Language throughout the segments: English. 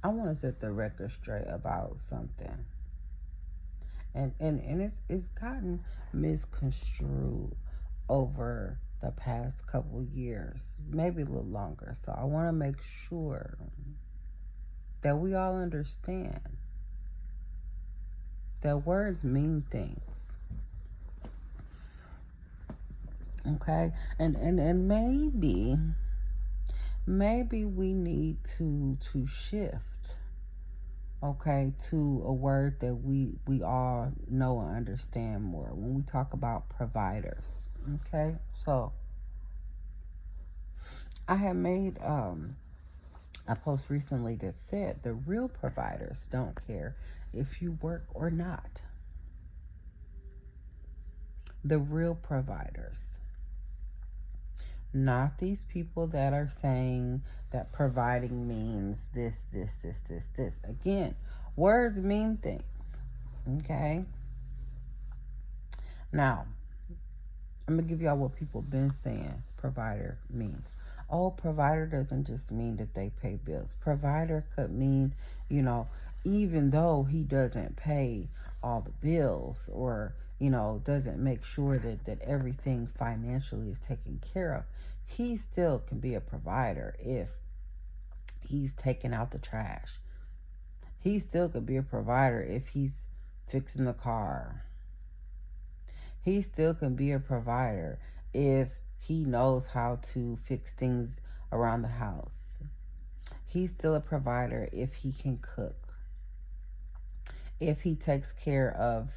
I want to set the record straight about something. And it's gotten misconstrued over the past couple years, maybe a little longer. So I want to make sure that we all understand that words mean things. Okay? And maybe we need to shift, okay, to a word that we all know and understand more when we talk about providers. Okay? So I had made a post recently that said the real providers don't care if you work or not. The real providers, not these people that are saying that providing means this. Again, words mean things. Okay? Now, I'm going to give y'all what people been saying provider means. Oh, provider doesn't just mean that they pay bills. Provider could mean, you know, even though he doesn't pay all the bills or, doesn't make sure that everything financially is taken care of, he still can be a provider if he's taking out the trash. He still could be a provider if he's fixing the car. He still can be a provider if he knows how to fix things around the house. He's still a provider if he can cook, if he takes care of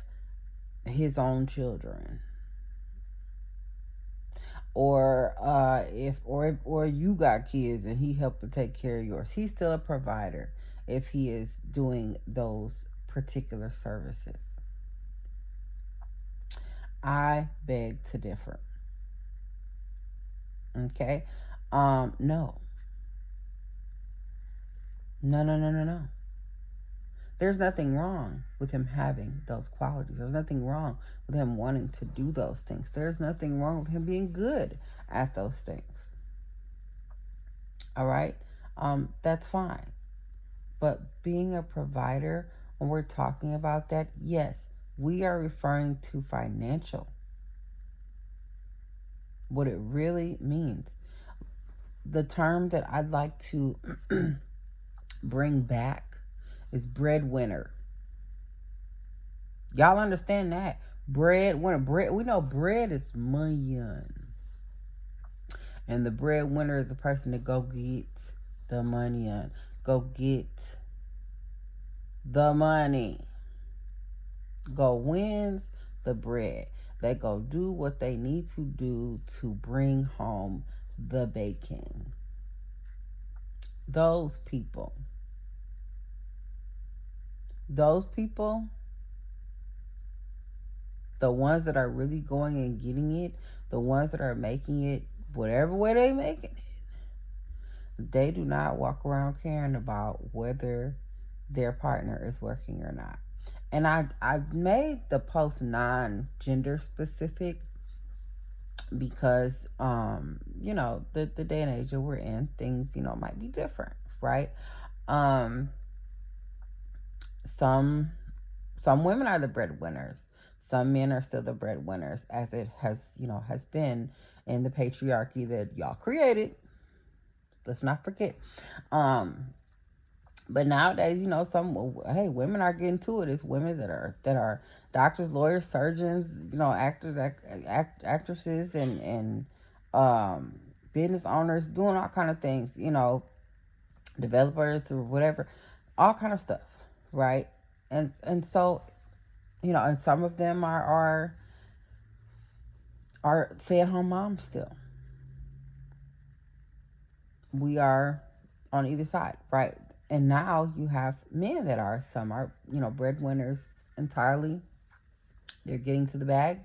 his own children, or or you got kids and he helped to take care of yours. He's still a provider if he is doing those particular services. I beg to differ. Okay? No. No, no, no, no, no. There's nothing wrong with him having those qualities. There's nothing wrong with him wanting to do those things. There's nothing wrong with him being good at those things. All right? That's fine. But being a provider, when we're talking about that, yes, we are referring to financial. What it really means. The term that I'd like to bring back is breadwinner. Y'all understand that? Breadwinner. Bread. We know bread is money, and the breadwinner is the person that go get the money, go get the money, go wins the bread. They go do what they need to do to bring home the bacon. Those people, the ones that are really going and getting it, the ones that are making it whatever way they making it, they do not walk around caring about whether their partner is working or not. And I made the post non-gender specific because the day and age that we're in, things might be different, right? um some some women are the breadwinners, some men are still the breadwinners, as it has been in the patriarchy that y'all created. Let's not forget. um but nowadays, some, hey, women are getting to it. It's women that are doctors, lawyers, surgeons, actors, actresses, and um, business owners, doing all kind of things. Developers or whatever, all kind of stuff, right? And so, and some of them are stay at home moms still. We are on either side, right? And now you have men that are, some are, breadwinners entirely. They're getting to the bag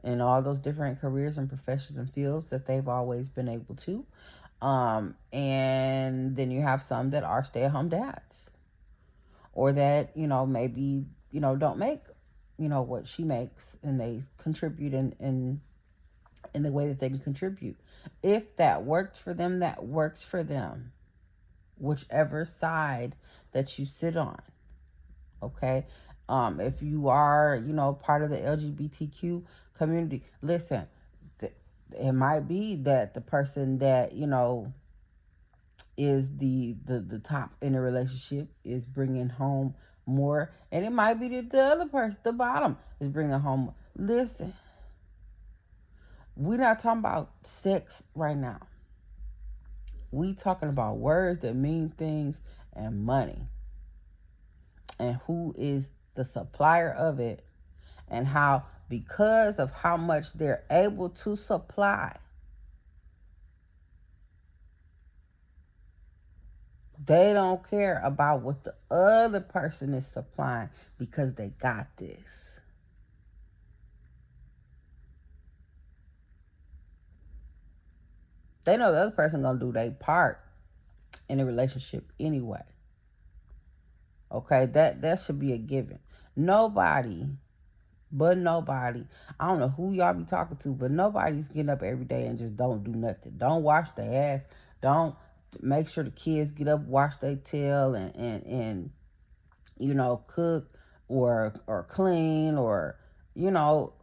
in all those different careers and professions and fields that they've always been able to. And then you have some that are stay at home dads, or that, maybe, don't make, what she makes, and they contribute in the way that they can contribute. If that worked for them, that works for them. whichever side that you sit on. Okay. If you are, part of the LGBTQ community, listen, it might be that the person that, is the top in a relationship is bringing home more, and it might be that the other person, the bottom, is bringing home. Listen, we're not talking about sex right now. We talking about words that mean things and money, and who is the supplier of it, and how, because of how much they're able to supply, they don't care about what the other person is supplying because they got this. They know the other person gonna do their part in the relationship anyway. Okay, that should be a given. Nobody, I don't know who y'all be talking to, but nobody's getting up every day and just don't do nothing. Don't wash their ass. Don't make sure the kids get up, wash their tail, and cook or clean, or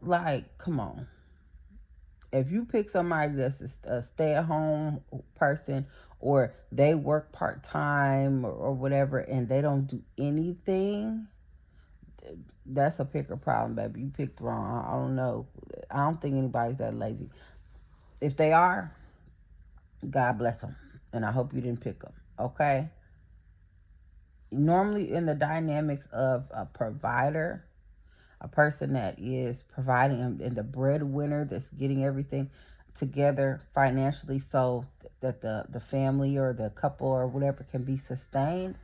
like, come on. If you pick somebody that's a stay-at-home person, or they work part-time or whatever, and they don't do anything, that's a picker problem, baby. You picked wrong. I don't know. I don't think anybody's that lazy. If they are, God bless them, and I hope you didn't pick them. Okay. Normally, in the dynamics of a provider, a person that is providing, and the breadwinner that's getting everything together financially so that the family or the couple or whatever can be sustained,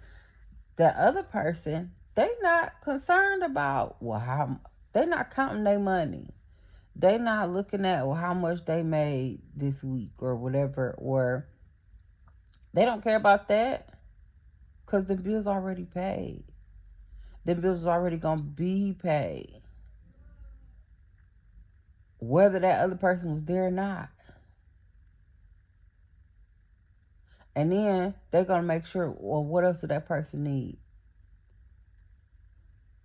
the other person, they not concerned about, well, how, they not counting their money. They not looking at, well, how much they made this week or whatever, or they don't care about that because the bill's already paid. The bill's already going to be paid, whether that other person was there or not. And then they're going to make sure, well, what else do that person need?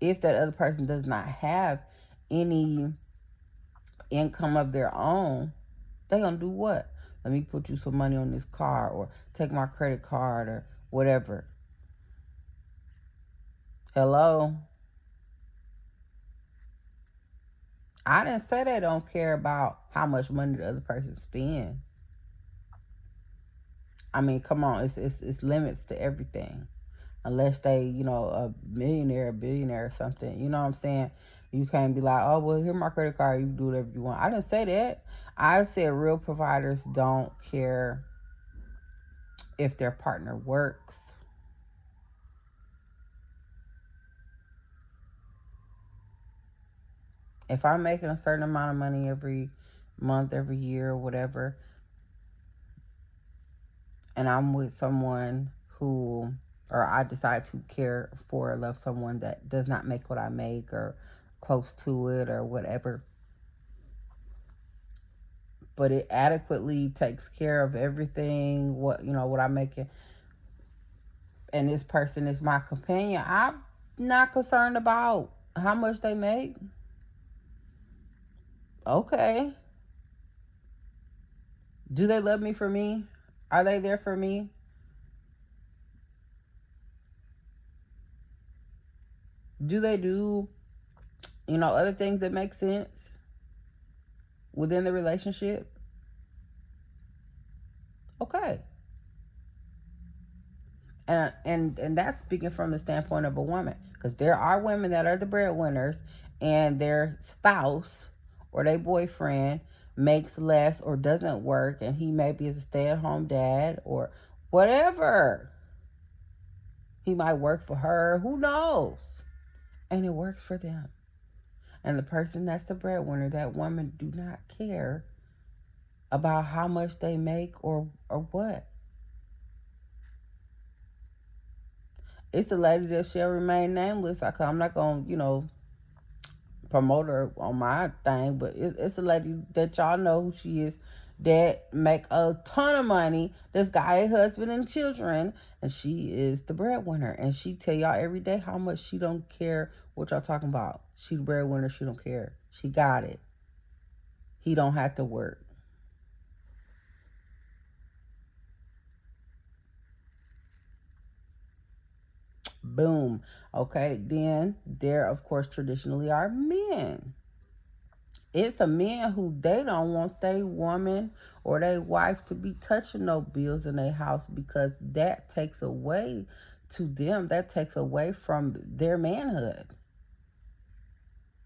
If that other person does not have any income of their own, they're going to do what? Let me put you some money on this card, or take my credit card, or whatever. Hello? I didn't say they don't care about how much money the other person spends. I mean, come on, it's limits to everything. Unless they, a millionaire, a billionaire or something. You know what I'm saying? You can't be like, oh, well, here's my credit card. You can do whatever you want. I didn't say that. I said real providers don't care if their partner works. If I'm making a certain amount of money every month, every year, whatever, and I'm with someone who, or I decide to care for or love someone that does not make what I make, or close to it, or whatever, but it adequately takes care of everything, what I'm making, and this person is my companion, I'm not concerned about how much they make. Okay. Do they love me for me? Are they there for me? Do they do, other things that make sense within the relationship? Okay. And that's speaking from the standpoint of a woman, because there are women that are the breadwinners, and their spouse or their boyfriend makes less or doesn't work, and he maybe is a stay-at-home dad or whatever. He might work for her, who knows, and it works for them. And the person that's the breadwinner, that woman, do not care about how much they make or what. It's a lady that shall remain nameless. I'm not going to, promote her on my thing, but it's a lady that y'all know who she is. that make a ton of money, that's got a husband and children, and she is the breadwinner. And she tell y'all every day how much she don't care what y'all talking about. She the breadwinner, she don't care. She got it. He don't have to work. Boom. Okay, then there of course traditionally are men. It's a man who they don't want their woman or their wife to be touching no bills in their house, because that takes away to them, that takes away from their manhood.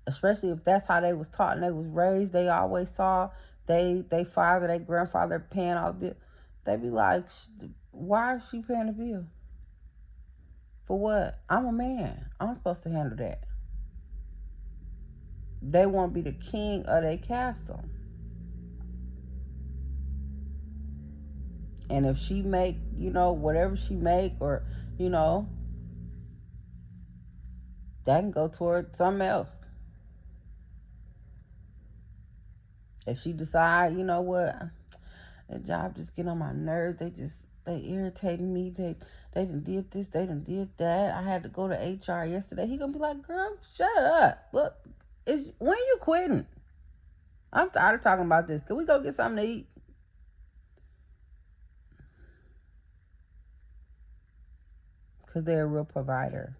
Especially if that's how they was taught and they was raised. They always saw they father, their grandfather paying all the bills. They be like, why is she paying the bill? For what? I'm a man. I'm supposed to handle that. They want to be the king of their castle. And if she make, whatever she make, or, you know, that can go toward something else. If she decide, you know what, the job just get on my nerves. They irritating me. They done did this. They done did that. I had to go to HR yesterday. He gonna be like, girl, shut up. Look, when you quitting? I'm tired of talking about this. Can we go get something to eat? Because they're a real provider.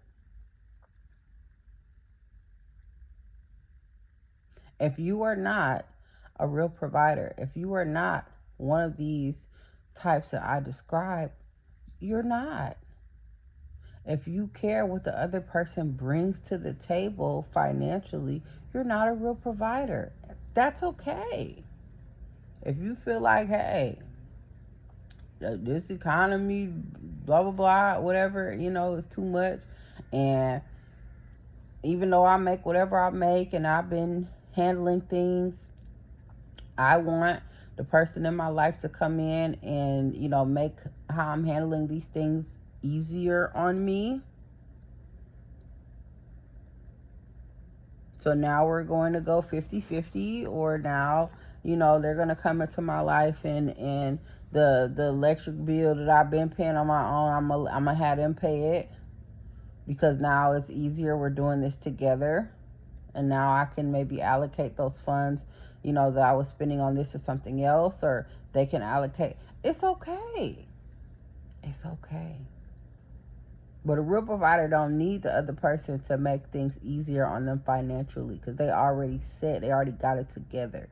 If you are not a real provider, if you are not one of these types that I describe, you're not. If you care what the other person brings to the table financially, you're not a real provider. That's okay. If you feel like, hey, this economy, blah, blah, blah, whatever, is too much. And even though I make whatever I make and I've been handling things, I want the person in my life to come in and, make how I'm handling these things easier on me. So now we're going to go 50-50, or now, they're going to come into my life, and the electric bill that I've been paying on my own, I'm going to have them pay it, because now it's easier. We're doing this together. And now I can maybe allocate those funds, that I was spending on this to something else, or they can allocate. It's okay. It's okay. But a real provider don't need the other person to make things easier on them financially, because they already got it together.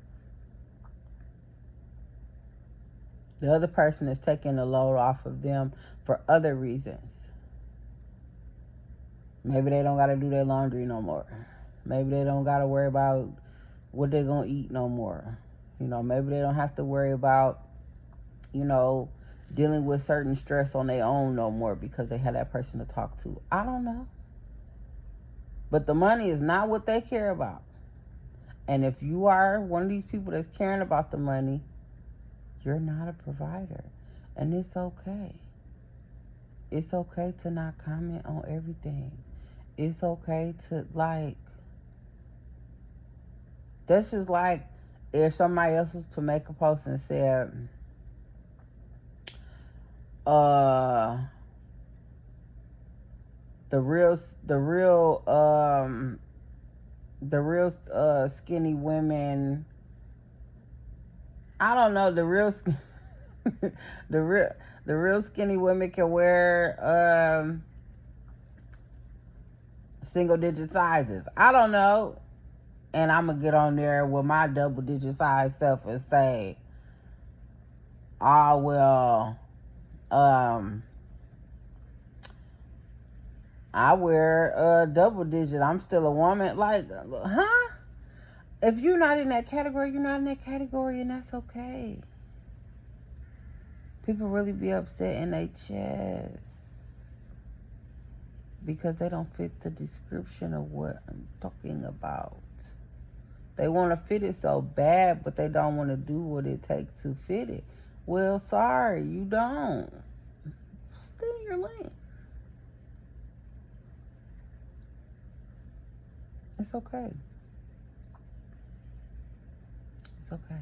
The other person is taking the load off of them for other reasons. Maybe they don't got to do their laundry no more. Maybe they don't got to worry about what they're going to eat no more. Maybe they don't have to worry about, dealing with certain stress on their own no more, because they had that person to talk to. I don't know. But the money is not what they care about. And if you are one of these people that's caring about the money, you're not a provider. And it's okay. It's okay to not comment on everything. It's okay to, that's just like if somebody else was to make a post and said, the real skinny women, I don't know, the real skinny women can wear single digit sizes. I don't know. And I'm gonna get on there with my double digit size self and say, oh well, I wear a double digit. I'm still a woman. Like, huh? If you're not in that category, you're not in that category, and that's okay. People really be upset in their chest because they don't fit the description of what I'm talking about. They want to fit it so bad, but they don't want to do what it takes to fit it. Well, sorry, you don't. Stay in your lane. It's okay. It's okay.